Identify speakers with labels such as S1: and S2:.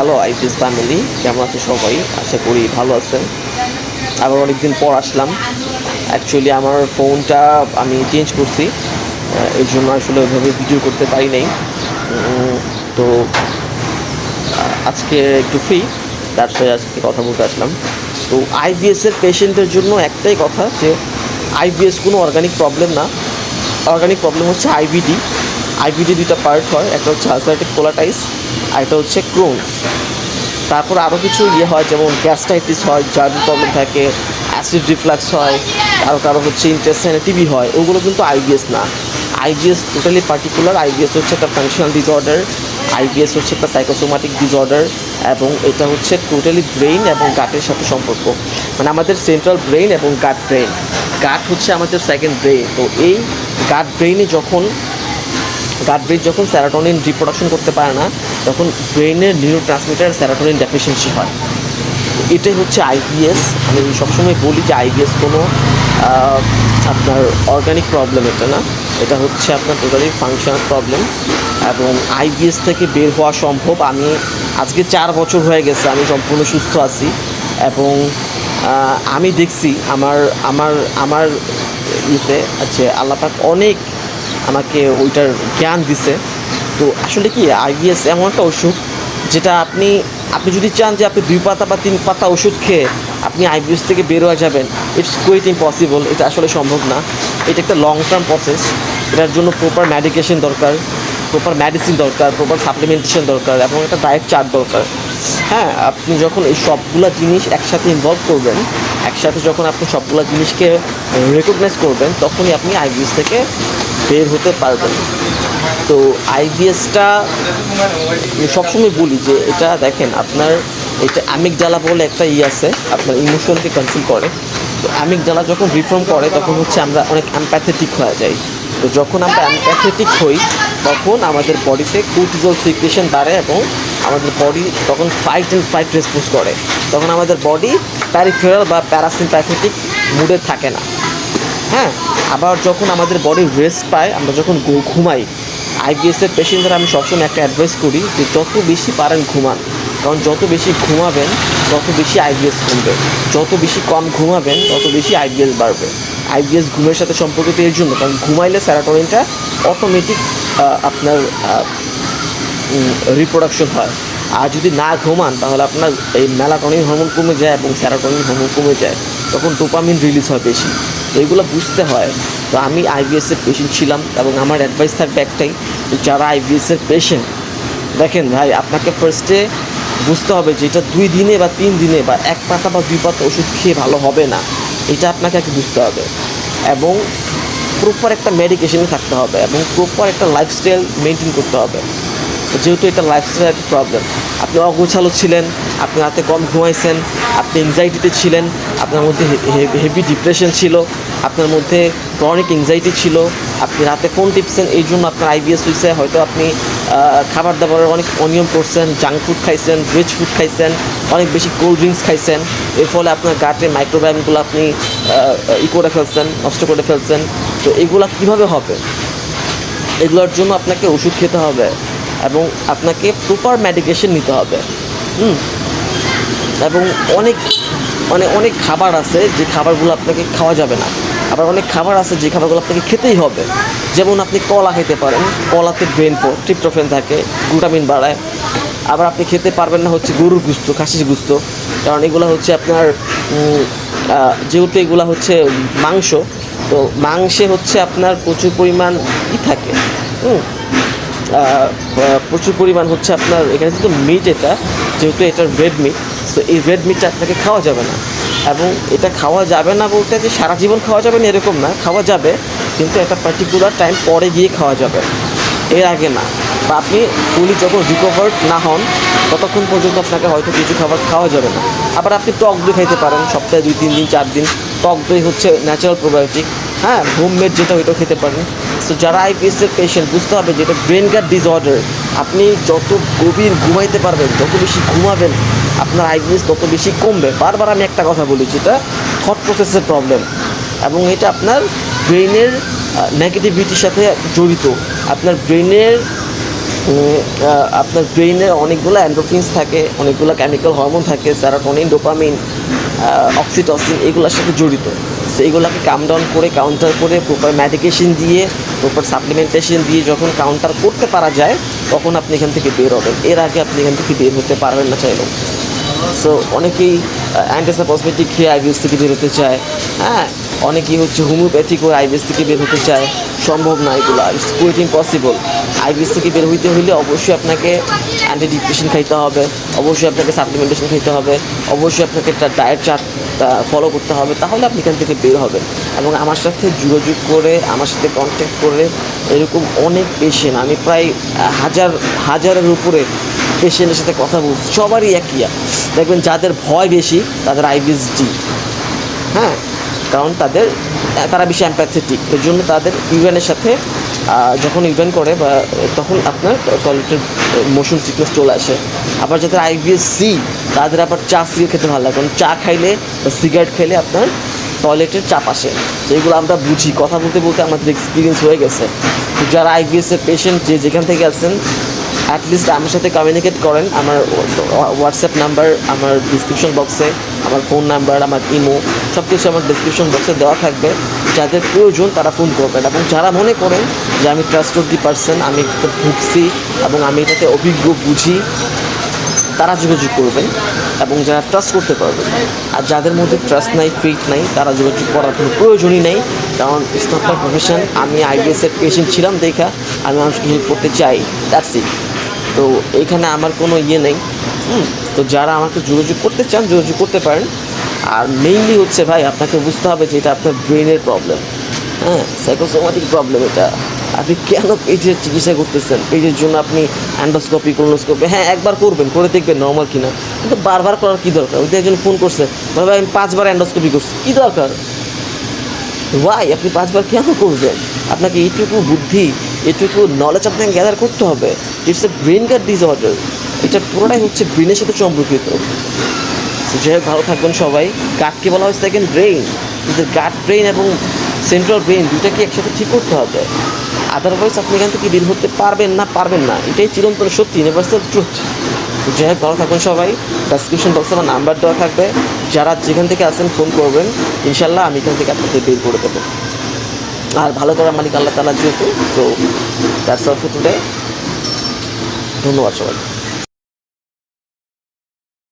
S1: Hello IPS family, কেমন আছে সবাই? আশা করি ভালো আছেন। আবার অনেকদিন পর আসলাম। অ্যাকচুয়ালি আমার ফোনটা আমি চেঞ্জ করছি, এর জন্য আসলে ওইভাবে ভিডিও করতে পারি নাই। তো আজকে একটু ফ্রি, তার সাথে আজকে কথা বলতে আসলাম। তো আইবিএসের পেশেন্টের জন্য একটাই কথা, যে আইবিএস কোনো অর্গানিক প্রবলেম না। অর্গানিক প্রবলেম হচ্ছে আইবিডি। আইবিডি দুইটা পার্ট হয়, একটা হচ্ছে আলসারেটিভ কোলাইটিস আর একটা হচ্ছে ক্রোনস। তারপর আরও কিছু হয়, যেমন গ্যাস্ট্রাইটিস হয়, জার্নি প্রবলেম থাকে, অ্যাসিড রিফ্লাক্স হয়, কারো কারো হচ্ছে ইন্টেস্টাইনে টিবি হয়। ওগুলো কিন্তু আইবিএস না। IBS totally particular. আইবিএস হচ্ছে একটা ফাংশনাল ডিসঅর্ডার, আইবিএস হচ্ছে একটা সাইকোসোমাটিক ডিসঅর্ডার, এবং এটা হচ্ছে টোটালি ব্রেইন এবং গাটের সাথে সম্পর্ক। মানে আমাদের সেন্ট্রাল ব্রেইন এবং গাট ব্রেইন। গাট হচ্ছে আমাদের সেকেন্ড ব্রেইন। তো এই গাট ব্রেইন যখন সেরোটোনিন রিপ্রোডাকশন করতে পারে না, তখন ব্রেইনের নিউরো ট্রান্সমিটার সেরোটোনিন ডেফিসিয়েন্সি হয়। এটাই হচ্ছে আইবিএস। আমি সবসময় বলি যে আইবিএস কোনো আপনার অর্গানিক প্রবলেম এটা না, এটা হচ্ছে আপনার টোটালি ফাংশনাল প্রবলেম। এবং আইবিএস থেকে বের হওয়া সম্ভব। আমি আজকে 4 বছর হয়ে গেছে আমি সম্পূর্ণ সুস্থ আছি, এবং আমি দেখছি আমার আমার আমার ইতে আছে আল্লাহ পাক অনেক আমাকে ওইটার জ্ঞান দিছে। তো আসলে কি আইবিএস এমন একটা ওষুধ, যেটা আপনি যদি চান যে আপনি 2 পাতা বা 3 পাতা ওষুধ খেয়ে আপনি আইবিএস থেকে বের হয়ে যাবেন, ইটস কুইট ইম্পসিবল। এটা আসলে সম্ভব না। এটা একটা লং টার্ম প্রসেস। এটার জন্য প্রপার মেডিকেশন দরকার, প্রপার মেডিসিন দরকার, প্রপার সাপ্লিমেন্টেশন দরকার, এবং একটা ডায়েট চার্ট দরকার। হ্যাঁ, আপনি যখন এই সবগুলো জিনিস একসাথে ইনভলভ করবেন, একসাথে যখন আপনি সবগুলো জিনিসকে রেকগনাইজ করবেন, তখনই আপনি আইবিএস থেকে বের হতে পারবেন। তো আইবিএসটা আমি সবসময় বলি যে এটা দেখেন, আপনার এটা অ্যামিগডালা বলে একটা আছে, আপনার ইমোশনকে কন্ট্রোল করে। তো অ্যামিগডালা যখন রিফর্ম করে, তখন হচ্ছে আমরা অনেক এমপ্যাথেটিক হয়ে যাই। তো যখন আমরা এমপ্যাথেটিক হই, তখন আমাদের বডিতে কর্টিসল সিক্রেশন বাড়ে, এবং আমাদের বডি তখন ফাইট অ্যান্ড ফ্লাইট রেসপন্স করে। তখন আমাদের বডি প্যারিফেরাল বা প্যারাসিম্প্যাথেটিক মুডে থাকে না। হ্যাঁ, আবার যখন আমাদের বডি রেস্ট পায়, আমরা যখন ঘুমাই, আইবিএসের পেশেন্টদের আমি সবসময় একটা অ্যাডভাইস করি যে যত বেশি পারেন ঘুমান। কারণ যত বেশি ঘুমাবেন তত বেশি আইবিএস কমবে, যত বেশি কম ঘুমাবেন তত বেশি আইবিএস বাড়বে। আইবিএস ঘুমের সাথে সম্পর্কিত এর জন্য, কারণ ঘুমাইলে সেরোটোনিনটা অটোমেটিক আপনার রিপ্রোডাকশন হয়। আর যদি না ঘুমান, তাহলে আপনার এই মেলাটোনিন হরমোন কমে যায় এবং সেরোটোনিন হরমোন কমে যায়, তখন ডোপামিন রিলিজ হয় বেশি। তো এইগুলো বুঝতে হয়। তো আমি আইবিএসের পেশেন্ট ছিলাম, এবং আমার অ্যাডভাইস থাকবে একটাই, যারা আইবিএসের পেশেন্ট, দেখেন ভাই, আপনাকে ফার্স্টে বুঝতে হবে যে এটা 2 দিনে বা 3 দিনে বা 1 পাতা বা 2 পাতা ওষুধ খেয়ে ভালো হবে না। এটা আপনাকে আগে বুঝতে হবে, এবং প্রপার একটা মেডিকেশনে থাকতে হবে, এবং প্রপার একটা লাইফস্টাইল মেনটেন করতে হবে। যেহেতু এটা লাইফস্টাইল একটা প্রবলেম, আপনি অগোছালো ছিলেন, আপনি রাতে কম ঘুমাইছেন, আপনি এংজাইটিতে ছিলেন, আপনার মধ্যে হেভি ডিপ্রেশন ছিল, আপনার মধ্যে ক্রনিক এংজাইটি ছিল, আপনি রাতে ফোন টিপছেন, এই জন্য আপনার আইবিএস হয়েছে। হয়তো আপনি খাবার দাবারের অনেক অনিয়ম করছেন, জাঙ্ক ফুড খাইছেন, রিচ ফুড খাইছেন, অনেক বেশি কোল্ড ড্রিঙ্কস খাইছেন, এর ফলে আপনার গাটে মাইক্রোবায়োমগুলো আপনি করে ফেলছেন, নষ্ট করে ফেলছেন। তো এগুলো কীভাবে হবে? এগুলোর জন্য আপনাকে ওষুধ খেতে হবে, এবং আপনাকে প্রপার মেডিকেশন নিতে হবে। এবং অনেক খাবার আছে যে খাবারগুলো আপনাকে খাওয়া যাবে না, আবার অনেক খাবার আছে যে খাবারগুলো আপনাকে খেতেই হবে। যেমন আপনি কলা খেতে পারেন, কলাতে ট্রিপ্টোফ্যান থাকে, গ্লুটামিন বাড়ায়। আবার আপনি খেতে পারবেন না হচ্ছে গরুর গুস্ত, খাসির গুস্ত, কারণ এগুলো হচ্ছে আপনার যেহেতু এগুলো হচ্ছে মাংস, তো মাংসে হচ্ছে আপনার প্রচুর পরিমাণ থাকে, প্রচুর পরিমাণ হচ্ছে আপনার এখানে যেহেতু মিট, যেহেতু এটার রেড মিট, সো এই রেড মিটটা আপনাকে খাওয়া যাবে না। এবং এটা খাওয়া যাবে না বলতে যে সারা জীবন খাওয়া যাবে না এরকম না, খাওয়া যাবে, কিন্তু একটা পার্টিকুলার টাইম পরে গিয়ে খাওয়া যাবে, এর আগে না। বা আপনি ফুলি যখন রিকভার্ড না হন, ততক্ষণ পর্যন্ত আপনাকে হয়তো কিছু খাবার খাওয়া যাবে না। আবার আপনি টক দই খাইতে পারেন, সপ্তাহে 2-3 দিন 4 দিন। টক দই হচ্ছে ন্যাচারাল প্রোবায়োটিক। হ্যাঁ, হোমমেড যেটা ওইটাও খেতে পারেন। সো যারা আইবিএসের পেশেন্ট, বুঝতে হবে যে এটা ব্রেন গাট ডিসঅর্ডার। আপনি যত গভীর ঘুমাইতে পারবেন, যত বেশি ঘুমাবেন, আপনার আইবিএস তত বেশি কমবে। বারবার আমি একটা কথা বলি, যেটা থট প্রসেসের প্রবলেম, এবং এটা আপনার ব্রেনের নেগেটিভিটির সাথে জড়িত। আপনার ব্রেনের আপনার ব্রেইনে অনেকগুলো অ্যান্ডোফিনস থাকে, অনেকগুলো কেমিক্যাল হরমোন থাকে, সেরোটোনিন, ডোপামিন, অক্সিটসিন, এগুলোর সাথে জড়িত। সো এগুলোকে কাম ডাউন করে, কাউন্টার করে, প্রপার মেডিকেশন দিয়ে, প্রপার সাপ্লিমেন্টেশন দিয়ে যখন কাউন্টার করতে পারা যায়, তখন আপনি এখান থেকে বের হবেন। এর আগে আপনি এখান থেকে বের হতে পারবেন না চাইলেও। সো অনেকেই অ্যান্টিসাইকোসমেটিক খেয়ে আইবিএস থেকে বের হতে চায়, হ্যাঁ, অনেকেই হচ্ছে হোমিওপ্যাথি করে আইবিএস থেকে বের হতে চায়। সম্ভব না এগুলো, ইটস কুইট ইম্পসিবল। আইবিএস থেকে বের হইতে হলে অবশ্যই আপনাকে অ্যান্টি ডিপ্রেশন খাইতে হবে, অবশ্যই আপনাকে সাপ্লিমেন্টেশন খাইতে হবে, অবশ্যই আপনাকে একটা ডায়েট চার্ট ফলো করতে হবে, তাহলে আপনি এখান থেকে বের হবেন। এবং আমার সাথে যোগাযোগ করে, আমার সাথে কন্ট্যাক্ট করে এরকম অনেক পেশেন্ট, আমি প্রায় হাজারের উপরে পেশেন্টের সাথে কথা বলছি, সবারই একই। দেখবেন যাদের ভয় বেশি তাদের আইবিএস ডি, হ্যাঁ, কারণ তারা বেশি অ্যাম্প্যাথেটিক, এর জন্য তাদের ইউরিনের সাথে যখন ইউরিন করে বা তখন আপনার টয়লেটের মোশন সিকনেস চলে আসে। আবার যাদের আইবিএস সি তাদের আবার চা সিগারেট খেতে ভালো লাগে, কারণ চা খাইলে বা সিগারেট খেলে আপনার টয়লেটের চাপ আসে। তো এগুলো আমরা বুঝি, কথা বলতে বলতে আমাদের এক্সপিরিয়েন্স হয়ে গেছে। তো যারা আইবিএসের পেশেন্ট যেখান থেকে আছেন, অ্যাটলিস্ট আমার সাথে কমিউনিকেট করেন। আমার হোয়াটসঅ্যাপ নাম্বার আমার ডিসক্রিপশন বক্সে, আমার ফোন নাম্বার, আমার ইমো, সব কিছু আমার ডিসক্রিপশন বক্সে দেওয়া থাকবে। যাদের প্রয়োজন তারা ফোন করবেন। এবং যারা মনে করেন যে আমি ট্রাস্টওয়ার্দি পারসন, আমি একটু ভুগছি এবং আমি এটাতে অভিজ্ঞ, বুঝি, তারা যোগাযোগ করবেন এবং যারা ট্রাস্ট করতে পারবেন। আর যাদের মধ্যে ট্রাস্ট নাই, ফেথ নাই, তারা যোগাযোগ করার কোনো প্রয়োজনই নেই, কারণ ইটস নট মাই প্রফেশন। আমি আইবিএসের পেশেন্ট ছিলাম দেখা আমি মানুষকে হেল্প করতে চাই, দ্যাটস ইট। তো এইখানে আমার কোনো ইয়ে নেই। তো যারা আমাকে যোগাযোগ করতে চান যোগাযোগ করতে পারেন। আর মেইনলি হচ্ছে ভাই, আপনাকে বুঝতে হবে যে এটা আপনার ব্রেনের প্রবলেম, হ্যাঁ, সাইকোসোমাটিক প্রবলেম। এটা আপনি কেন পেটের চিকিৎসা করতেছেন? পেটের জন্য আপনি অ্যান্ডোস্কোপি, কোলোনোস্কোপি, হ্যাঁ একবার করবেন, করে দেখবেন নর্মাল কিনা, কিন্তু বারবার করার কী দরকার? ওই একজন ফোন করছে, ভাই আমি 5 বার অ্যান্ডোস্কোপি করছি, কী দরকার? ওয়াই আপনি 5 বার কেন করবেন? আপনাকে এইটুকু বুদ্ধি, এইটুকু নলেজ আপনাকে গ্যাদার করতে হবে। It's a brain gut disorder, এটা পুরোটাই হচ্ছে ব্রেনের সাথে সম্পর্কিত। যাই হোক, ভালো থাকবেন সবাই। গাটকে বলা হয় সেকেন্ড ব্রেইন, কিন্তু গাট ব্রেইন এবং সেন্ট্রাল ব্রেইন দুটাকে একসাথে ঠিক করতে হবে, আদারওয়াইজ আপনি এখান থেকে বের হতে পারবেন না, এটাই চিরন্তন সত্যি, ইউনিভার্সাল ট্রুথ। যাই হোক, ভালো থাকবেন সবাই। ডেসক্রিপশন বক্সে আমার নাম্বার দেওয়া থাকবে, যারা যেখান থেকে আসেন ফোন করবেন, ইনশাল্লাহ আমি এখান থেকে আপনাদের বের করে দেবো। আর ভালো করার মালিক আল্লাহ তাআলা যেহেতু। So that's all for today. ধন্যবাদ সবাই।